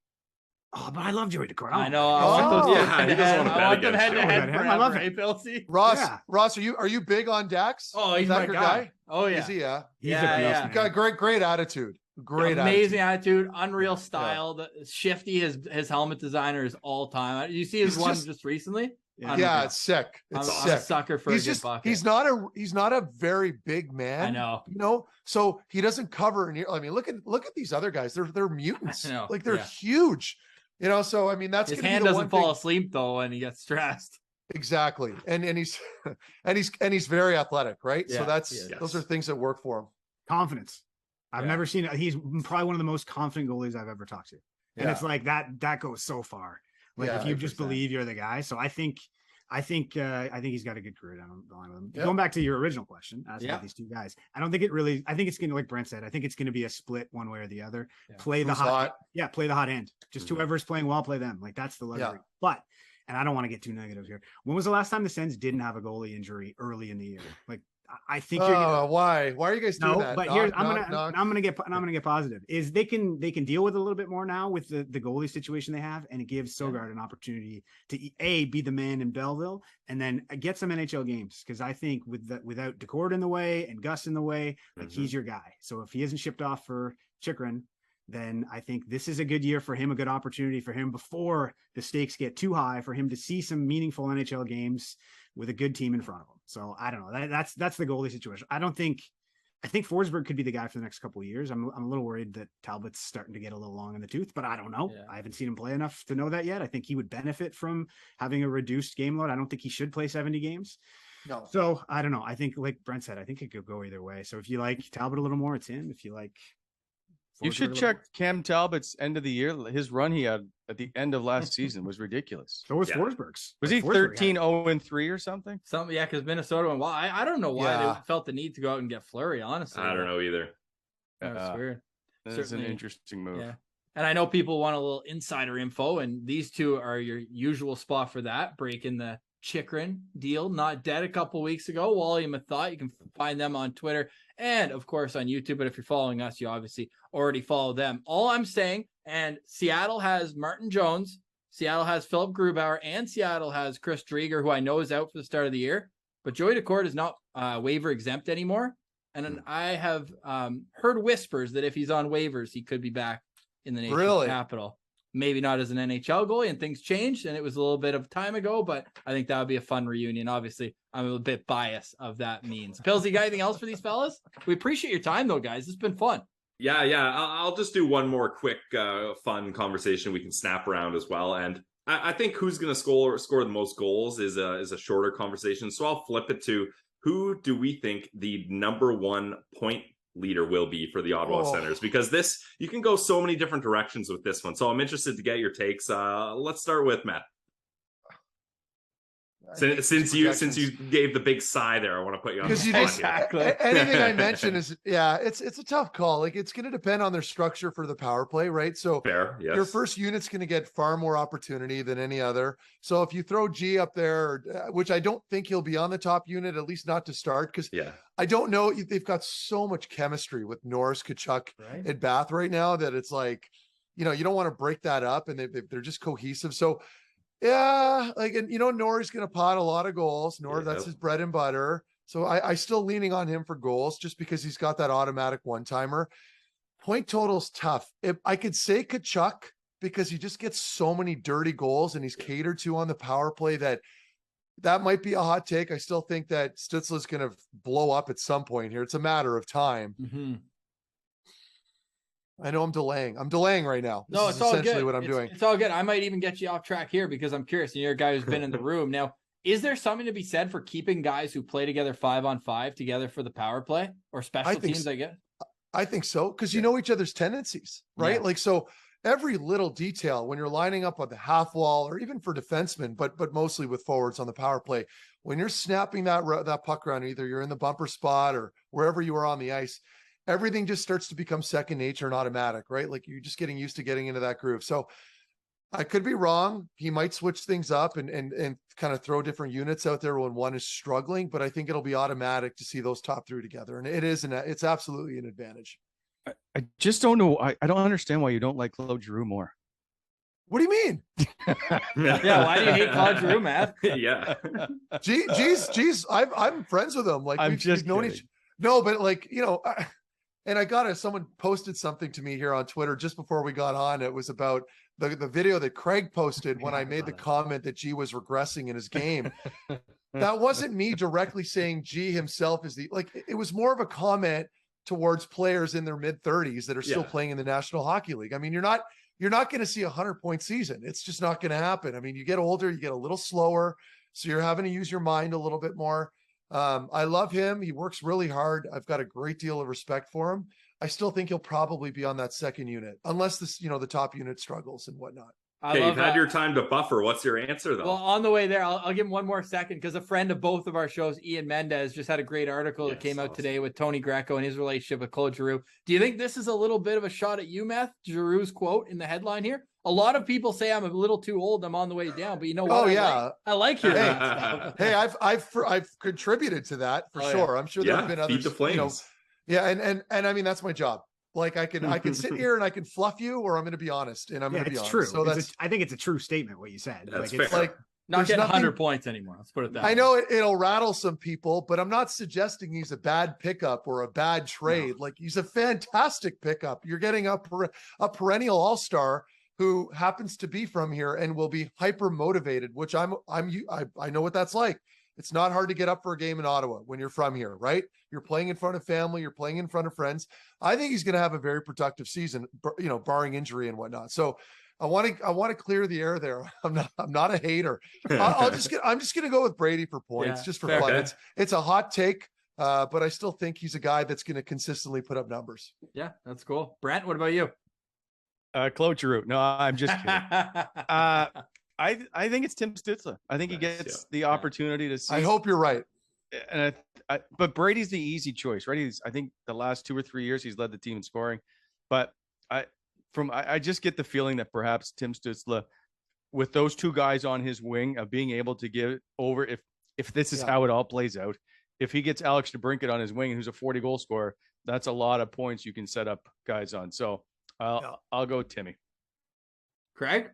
Oh, but I love Joey Decor. I know. I want them head to head. I love it. Pilsy. Ross, are you big on Dax? Oh, he's that my your guy. Oh yeah. Is he? Yeah. He's a He's got great attitude. Amazing attitude, unreal style. The Shifty, his helmet designer is all time. You see his one just recently? Yeah, it's sick. I'm a sucker for a good bucket. He's not a very big man. I know. You know, so he doesn't cover. I mean, look at these other guys. They're mutants. I know. Like they're huge. You know, so I mean, that's his hand doesn't fall asleep though, and he gets stressed. Exactly, and he's he's very athletic, right? Yeah, so those are things that work for him. Confidence. I've never seen it. He's probably one of the most confident goalies I've ever talked to. And it's like that goes so far. Like if you just believe you're the guy. So I think he's got a good career down the line with him. Going back to your original question, about these two guys, I think it's gonna, like Brent said, I think it's gonna be a split one way or the other. Play the hot end. Just whoever's playing well, play them. Like that's the luxury. But and I don't want to get too negative here. When was the last time the Sens didn't have a goalie injury early in the year? Like I think you're why are you guys doing that? But here's I'm gonna get positive. Is they can deal with it a little bit more now with the goalie situation they have, and it gives Sogard an opportunity to be the man in Belleville and then get some NHL games, because I think without Decord in the way and Gus in the way, like he's your guy. So if he isn't shipped off for Chychrun, then I think this is a good year for him, a good opportunity for him before the stakes get too high for him to see some meaningful NHL games with a good team in front of him. So I don't know. That's the goalie situation. I think Forsberg could be the guy for the next couple of years. I'm a little worried that Talbot's starting to get a little long in the tooth, but I don't know. I haven't seen him play enough to know that yet. I think he would benefit from having a reduced game load. I don't think he should play 70 games. No. So I don't know. I think, like Brent said, I think it could go either way. So if you like Talbot a little more, it's him. If you like You should check Cam Talbot's end of the year. His run he had at the end of last season was ridiculous. So was Forsberg's. Was he 13-0-3 or something? Something, yeah, because Minnesota went, I don't know why they felt the need to go out and get Fleury, honestly. I don't know either. That's weird. That's an interesting move. Yeah. And I know people want a little insider info, and these two are your usual spot for that, breaking the Chychrun deal, not dead a couple weeks ago. Wally and Methot, you can find them on Twitter and of course on YouTube, but if you're following us, you obviously already follow them. All I'm saying, and Seattle has Martin Jones, Seattle has Philip Grubauer, and Seattle has Chris Drieger, who I know is out for the start of the year, but Joey Decord is not waiver exempt anymore. And I have heard whispers that if he's on waivers, he could be back in the nation's capital. Maybe not as an NHL goalie, and things changed, and it was a little bit of time ago, but I think that would be a fun reunion. Obviously, I'm a bit biased of that means. Pills, you got anything else for these fellas? We appreciate your time, though, guys. It's been fun. Yeah. I'll just do one more quick, fun conversation we can snap around as well. And I think who's going to score the most goals is a shorter conversation. So I'll flip it to who do we think the number one point leader will be for the Ottawa Senators, because you can go so many different directions with this one. So I'm interested to get your takes. Let's start with Meth. Since you gave the big sigh there, I want to put you on the spot. Exactly. Anything I mention is it's a tough call. Like it's going to depend on their structure for the power play, right? So fair, yes. Your first unit's going to get far more opportunity than any other. So if you throw G up there, which I don't think he'll be on the top unit, at least not to start, because I don't know. They've got so much chemistry with Norris, Tkachuk, and Bath right now that it's like, you don't want to break that up, and they're just cohesive. So. Yeah, and Norrie's going to pot a lot of goals. That's his bread and butter. So I still leaning on him for goals just because he's got that automatic one-timer. Point total's tough. I could say Tkachuk because he just gets so many dirty goals and he's catered to on the power play that might be a hot take. I still think that Stützle's going to blow up at some point here. It's a matter of time. Mm-hmm. I know I'm delaying right now. No, it's all good. What I'm doing. It's all good. I might even get you off track here because I'm curious. You're a guy who's been in the room. Now, is there something to be said for keeping guys who play together 5-on-5 together for the power play or special teams, I guess? I think so, because you know each other's tendencies, right? Like, so every little detail when you're lining up on the half wall or even for defensemen, but mostly with forwards on the power play, when you're snapping that puck around, either you're in the bumper spot or wherever you are on the ice, everything just starts to become second nature and automatic, right? Like you're just getting used to getting into that groove. So I could be wrong. He might switch things up and kind of throw different units out there when one is struggling, but I think it'll be automatic to see those top three together. And it's absolutely an advantage. I just don't know. I don't understand why you don't like Claude Giroux more. What do you mean? Yeah, why do you hate Claude Giroux, Matt? Yeah. Geez, I'm friends with him. Like we've known each. No, but like, you know, and I got someone posted something to me here on Twitter just before we got on. It was about the video that Craig posted when I made the comment that G was regressing in his game. That wasn't me directly saying G himself is it was more of a comment towards players in their mid-30s that are still playing in the National Hockey League. I mean, you're not going to see 100-point season. It's just not going to happen. I mean, you get older, you get a little slower, so you're having to use your mind a little bit more. I love him. He works really hard. I've got a great deal of respect for him. I still think he'll probably be on that second unit, unless the top unit struggles and whatnot. Okay, you've had your time to buffer. What's your answer, though? Well, on the way there, I'll give him one more second because a friend of both of our shows, Ian Mendez, just had a great article that came out today with Tony Greco and his relationship with Claude Giroux. Do you think this is a little bit of a shot at you, Meth? Giroux's quote in the headline here? A lot of people say I'm a little too old. I'm on the way down, but you know what? Oh yeah, I like hearing that stuff. Hey, I've contributed to that for sure. I'm sure there have been others. Feed the flames. And I mean that's my job. Like I can sit here and I can fluff you, or I'm going to be honest, and I'm going to be honest. True. So I think it's a true statement what you said. That's like, fair. It's not getting 100 points anymore. Let's put it that way. I know it'll rattle some people, but I'm not suggesting he's a bad pickup or a bad trade. No. Like he's a fantastic pickup. You're getting a perennial all-star who happens to be from here and will be hyper motivated, which I know what that's like. It's not hard to get up for a game in Ottawa when you're from here, right? You're playing in front of family, you're playing in front of friends. I think he's going to have a very productive season, you know, barring injury and whatnot. So I want to clear the air there. I'm not a hater. I'm just going to go with Brady for points, just for fun. Okay. It's a hot take, but I still think he's a guy that's going to consistently put up numbers. Yeah, that's cool. Brent, what about you? Claude Giroux. No, I'm just kidding. I think it's Tim Stützle. I think he gets the opportunity to see. I hope you're right. And but Brady's the easy choice, right? I think the last 2 or 3 years he's led the team in scoring. But I just get the feeling that perhaps Tim Stützle, with those two guys on his wing, of being able to give over if this is how it all plays out. If he gets Alex DeBrincat on his wing, who's a 40 goal scorer, that's a lot of points you can set up guys on. So I'll go Timmy. Craig?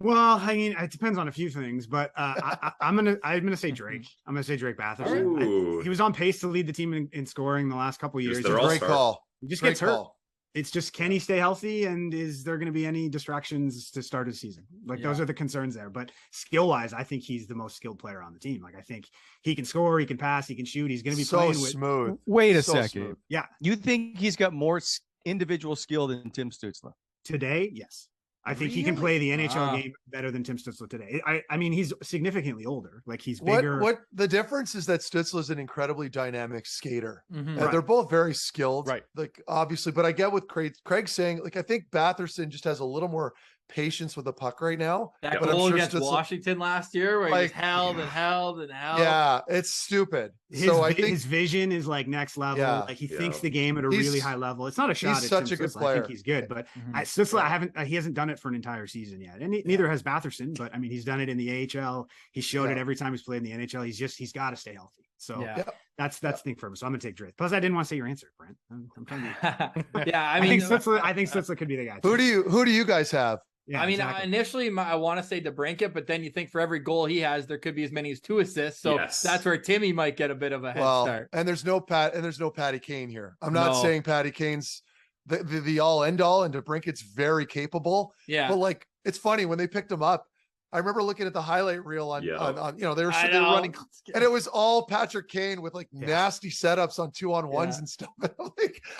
Well, I mean, it depends on a few things, but I'm gonna say Drake. I'm gonna say Drake Batherson. He was on pace to lead the team in scoring the last couple of years. Great call. He just gets hurt. It's just, can he stay healthy, and is there going to be any distractions to start his season? Like those are the concerns there. But skill wise, I think he's the most skilled player on the team. Like I think he can score, he can pass, he can shoot. He's going to be playing smooth. Wait a second. Smooth. Yeah, you think he's got more individual skill than Tim Stützle today? Yes. I think he can play the NHL game better than Tim Stützle today. I mean, he's significantly older. Like he's bigger. What the difference is that Stützle is an incredibly dynamic skater. Mm-hmm. They're both very skilled, right? Like obviously, but I get what Craig's saying. Like I think Batherson just has a little more patience with the puck right now. That goal against Washington last year, where he just held. Yeah, it's stupid. I think his vision is like next level. Yeah. Like he thinks the game at a really high level. It's not a shot. He's such a good player. I think he's good, but Stützle, he hasn't done it for an entire season yet, and neither has Batherson. But I mean, he's done it in the AHL. He showed it every time he's played in the NHL. He's got to stay healthy. So that's the thing for him. So I'm gonna take Drake. Plus, I didn't want to say your answer, Brent. I'm trying to. I mean, I think Stützle could be the guy. Who do you guys have? Yeah, I mean, initially I want to say DeBrincat, but then you think for every goal he has, there could be as many as 2 assists. So that's where Timmy might get a bit of a head start. And there's no Patty Kane here. I'm not saying Patty Kane's the all end all, and DeBrincat's very capable. Yeah, but like it's funny when they picked him up. I remember looking at the highlight reel on they were running, and it was all Patrick Kane with like nasty setups on 2-on-1s and stuff.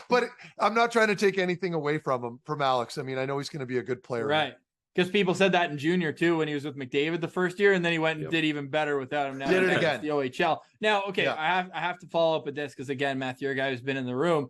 But I'm not trying to take anything away from Alex. I mean, I know he's going to be a good player, right? Because people said that in junior too when he was with McDavid the first year, and then he went and did even better without him. Now did it again, the OHL. Now, I have to follow up with this because again, Matthew, you're a guy who's been in the room.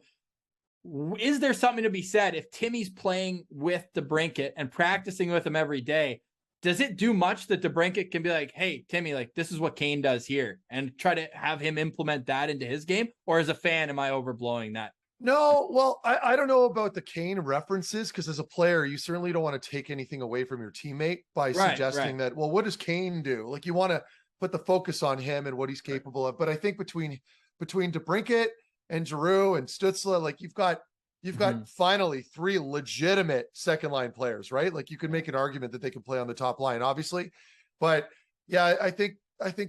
Is there something to be said if Timmy's playing with DeBrincat and practicing with him every day? Does it do much that DeBrincat can be like, hey, Timmy, like this is what Kane does here, and try to have him implement that into his game? Or as a fan, am I overblowing that? No, well, I don't know about the Kane references, because as a player, you certainly don't want to take anything away from your teammate by suggesting that, well, what does Kane do? Like, you want to put the focus on him and what he's capable of. But I think between DeBrincat and Giroux and Stützle, like you've got finally 3 legitimate second line players, right? Like, you could make an argument that they can play on the top line, obviously. But yeah, I think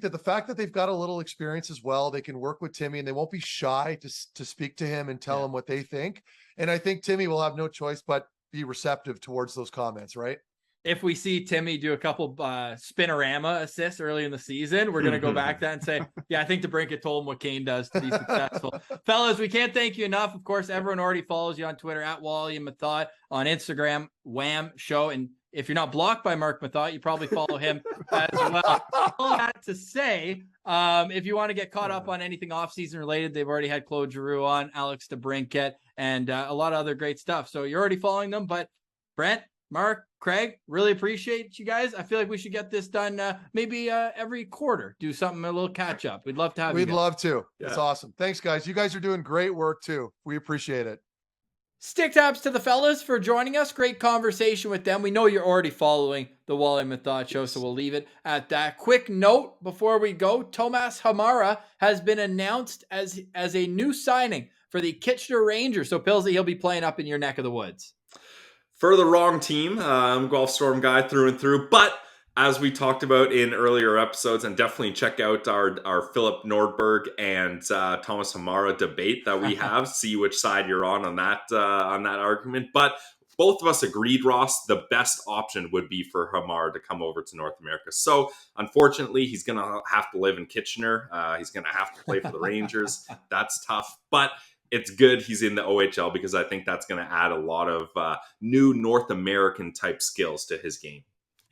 that the fact that they've got a little experience as well, they can work with Timmy and they won't be shy to speak to him and tell him what they think. And I think Timmy will have no choice but be receptive towards those comments, right? If we see Timmy do a couple spinorama assists early in the season, we're going to go back to that and say, yeah, I think DeBrincat told him what Kane does to be successful. Fellas, we can't thank you enough. Of course, everyone already follows you on Twitter at Wally and Methot, on Instagram, Wham Show. And if you're not blocked by Marc Methot, you probably follow him as well. All that to say, if you want to get caught up on anything offseason related, they've already had Claude Giroux on, Alex DeBrincat, and a lot of other great stuff. So you're already following them. But Brent, Mark, Craig, really appreciate you guys. I feel like we should get this done maybe every quarter. Do something, a little catch up. We'd love to have you. We'd love to. Yeah. It's awesome. Thanks, guys. You guys are doing great work too. We appreciate it. Stick taps to the fellas for joining us. Great conversation with them. We know you're already following the Wally and Methot Show, so we'll leave it at that. Quick note before we go: Tomas Hamara has been announced as a new signing for the Kitchener Rangers. So, Pillsy, he'll be playing up in your neck of the woods. For the wrong team. I'm a Golf Storm guy through and through, but as we talked about in earlier episodes, and definitely check out our Philip Nordberg and Thomas Hamara debate that we have. See which side you're on that argument. But both of us agreed, Ross, the best option would be for Hamara to come over to North America. So unfortunately, he's going to have to live in Kitchener. He's going to have to play for the Rangers. That's tough, but it's good he's in the OHL, because I think that's going to add a lot of new North American type skills to his game.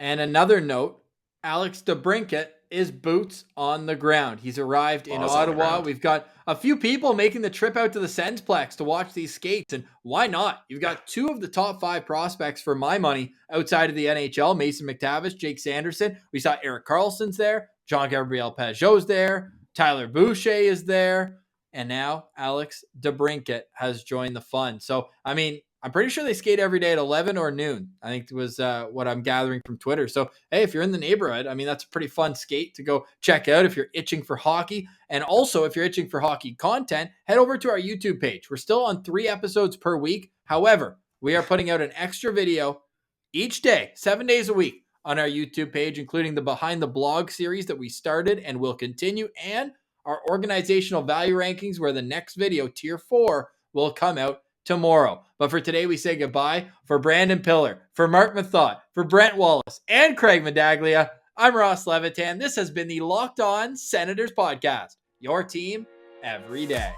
And another note, Alex DeBrincat is boots on the ground. He's arrived in Ottawa. We've got a few people making the trip out to the Sensplex to watch these skates, and why not? You've got 2 of the top 5 prospects for my money outside of the NHL, Mason McTavish, Jake Sanderson. We saw Erik Karlsson's there, Jean-Gabriel Pageau's there, Tyler Boucher is there, and now Alex DeBrincat has joined the fun. So, I mean, I'm pretty sure they skate every day at 11 or noon. I think it was what I'm gathering from Twitter. So, hey, if you're in the neighborhood, I mean, that's a pretty fun skate to go check out if you're itching for hockey. And also, if you're itching for hockey content, head over to our YouTube page. We're still on 3 episodes per week. However, we are putting out an extra video each day, 7 days a week on our YouTube page, including the Behind the Blog series that we started and will continue, and our organizational value rankings, where the next video, Tier 4, will come out tomorrow. But for today, we say goodbye. For Brandon Piller, for Marc Methot, for Brent Wallace, and Craig Medaglia, I'm Ross Levitan. This has been the Locked On Senators podcast, your team every day.